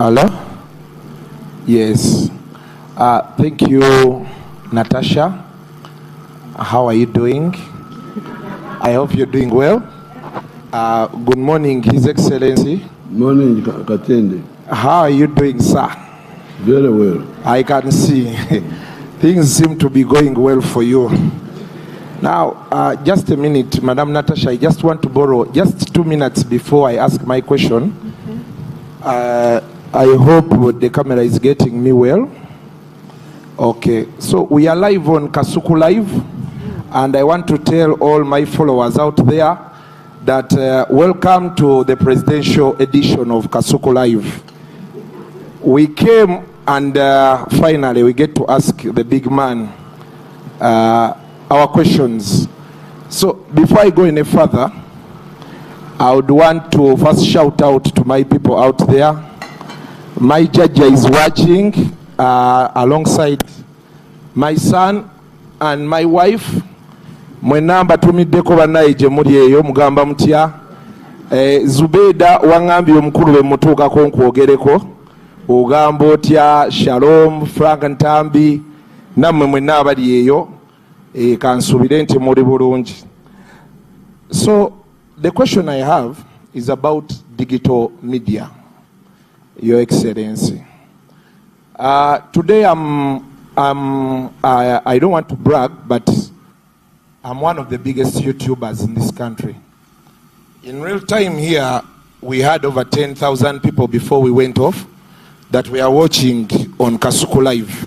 Hello? Yes. Thank you, Natasha. How are you doing? I hope you're doing well. Good morning, His Excellency. Morning, Katende. How are you doing, sir? Very well. I can see things seem to be going well for you. Now, just a minute, Madam Natasha, I just want to borrow just 2 minutes before I ask my question. I hope the camera is getting me well. Okay, so we are live on Kasuku Live, and I want to tell all my followers out there that welcome to the presidential edition of Kasuku Live. We came and finally we get to ask the big man our questions. So before I go any further, I would want to first shout out to my people out there. My Jaja is watching alongside my son and my wife. Mwenamba tumideko banaye je muri eyo mugamba mutya Zubedah wangambye omukulu we mutuuka ko nkwogereko ugamba otya Shalom Frank Ntambi nammwe mwenna abali eyo kansubire nti muri bulungi. So the question I have is about digital media, Your Excellency. Today I don't want to brag, but I'm one of the biggest YouTubers in this country. In real time here, we had over 10,000 people before we went off that we are watching on Kasuku Live.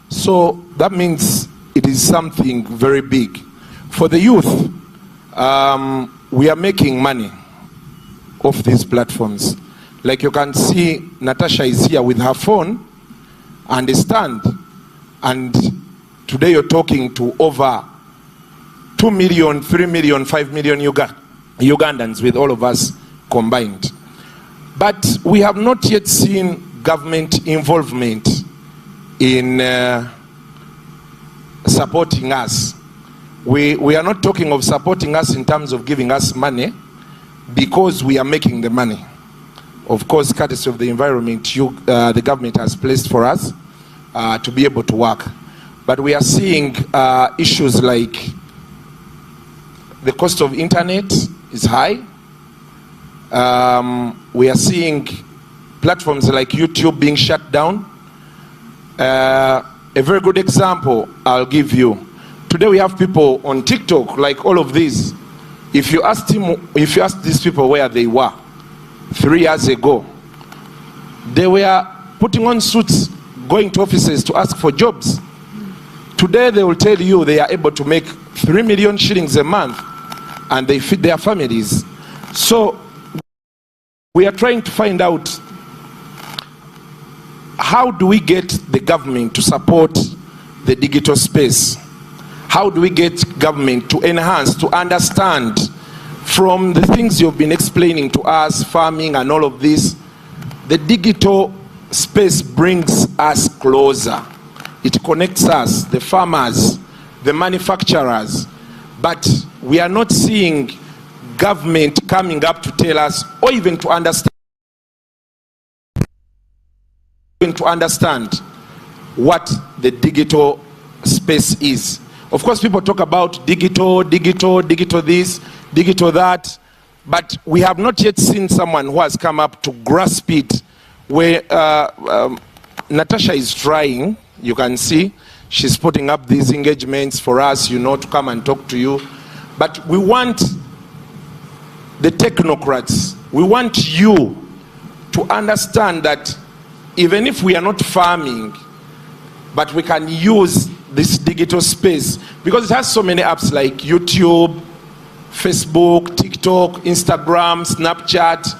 So that means it is something very big. For the youth, we are making money off these platforms. Like you can see, Natasha is here with her phone and a stand. And today you're talking to over 2 million, 3 million, 5 million Ugandans with all of us combined. But we have not yet seen government involvement in supporting us. We are not talking of supporting us in terms of giving us money because we are making the money. Of course, courtesy of the environment the government has placed for us to be able to work. But we are seeing issues like the cost of internet is high. We are seeing platforms like YouTube being shut down. A very good example I'll give you. Today we have people on TikTok, like all of these. If you ask these people where they were 3 years ago, they were putting on suits, going to offices to ask for jobs. Today they will tell you they are able to make 3 million shillings a month and they feed their families. So we are trying to find out how do we get the government to support the digital space? How do we get government to enhance, to understand from the things you've been explaining to us, farming and all of this? The digital space brings us closer. It connects us, the farmers, the manufacturers. But we are not seeing government coming up to tell us or even to understand what the digital space is. Of course, people talk about digital this, digital that, but we have not yet seen someone who has come up to grasp it. Where Natasha is trying, you can see, she's putting up these engagements for us, you know, to come and talk to you. But we want the technocrats, we want you to understand that even if we are not farming, but we can use this digital space because it has so many apps like YouTube, Facebook, TikTok, Instagram, Snapchat.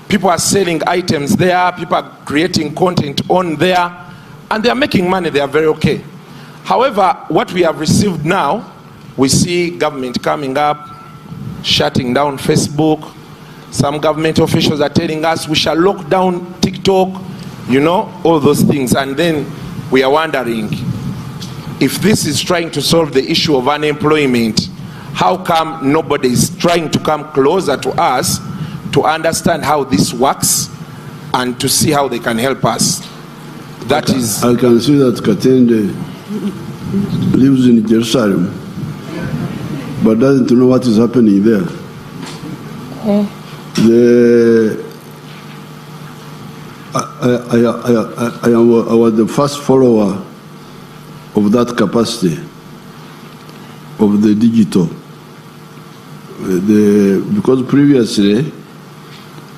People are selling items there, people are creating content on there, and they are making money. They are very okay. However, what we have received now, we see government coming up, shutting down Facebook. Some government officials are telling us we shall lock down TikTok, you know, all those things. And then we are wondering, if this is trying to solve the issue of unemployment, how come nobody is trying to come closer to us to understand how this works and to see how they can help us. That is... I can see that Katende lives in Jerusalem, but doesn't know what is happening there. I was the first follower of that capacity of the digital. Because previously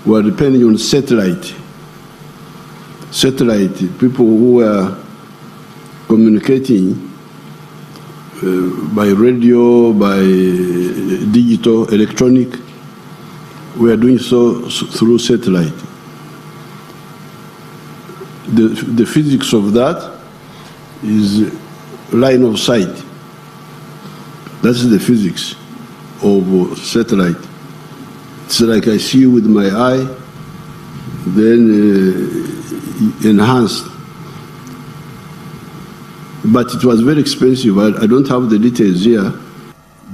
we were depending on satellite, people who were communicating by radio, by digital, electronic. We are doing so through satellite. The physics of that is line of sight. That's the physics of satellite. It's like I see with my eye, then enhanced. But it was very expensive. I don't have the details here.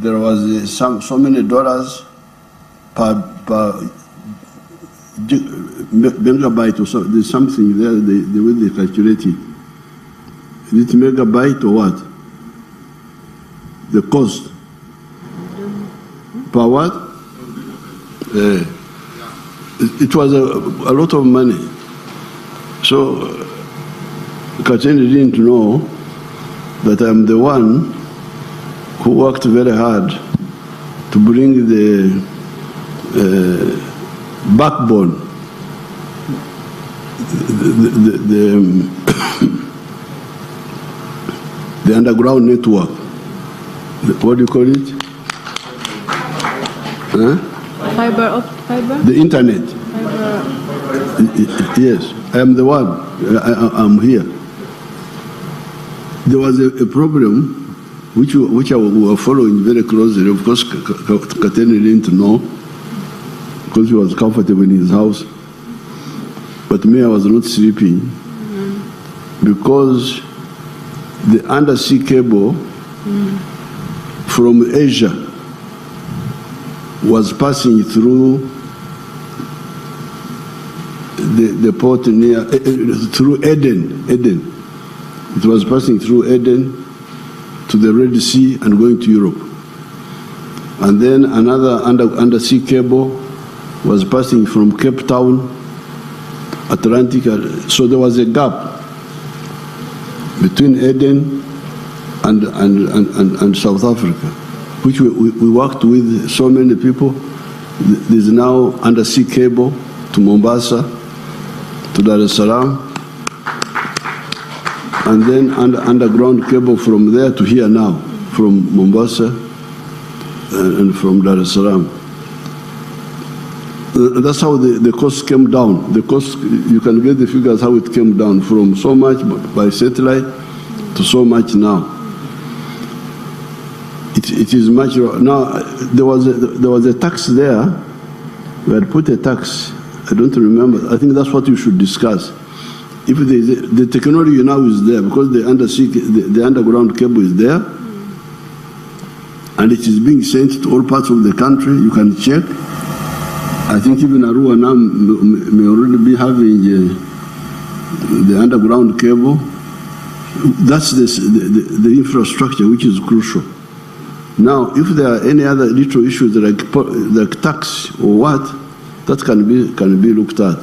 There was so many dollars per megabyte or so. There's something there, the way they calculate it. Is it megabyte or what? The cost. Per what? It was a lot of money. So Katende didn't know that I'm the one who worked very hard to bring the backbone, the underground network. What do you call it? Huh? Fiber? The internet. Yes, I am the one. I'm here. There was a problem which I were following very closely. Of course, Katende didn't know because he was comfortable in his house. But me, I was not sleeping because the undersea cable from Asia was passing through the port near, through Eden. It was passing through Eden to the Red Sea and going to Europe. And then another undersea cable was passing from Cape Town, Atlantic. So there was a gap between Eden and South Africa, which we worked with so many people. There's now undersea cable to Mombasa, to Dar es Salaam, and then underground cable from there to here now, from Mombasa and from Dar es Salaam. That's how the cost came down. The cost, you can get the figures how it came down from so much by satellite to so much now. It is much now. There was a tax there. We had put a tax. I don't remember. I think that's what you should discuss. If the technology now is there, because the underground cable is there, and it is being sent to all parts of the country, you can check. I think even Arua now may already be having the underground cable. That's the infrastructure which is crucial. Now, if there are any other little issues like tax or what, that can be looked at.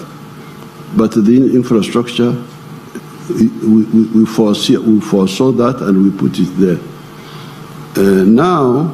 But the infrastructure, we foresaw that and we put it there. Now,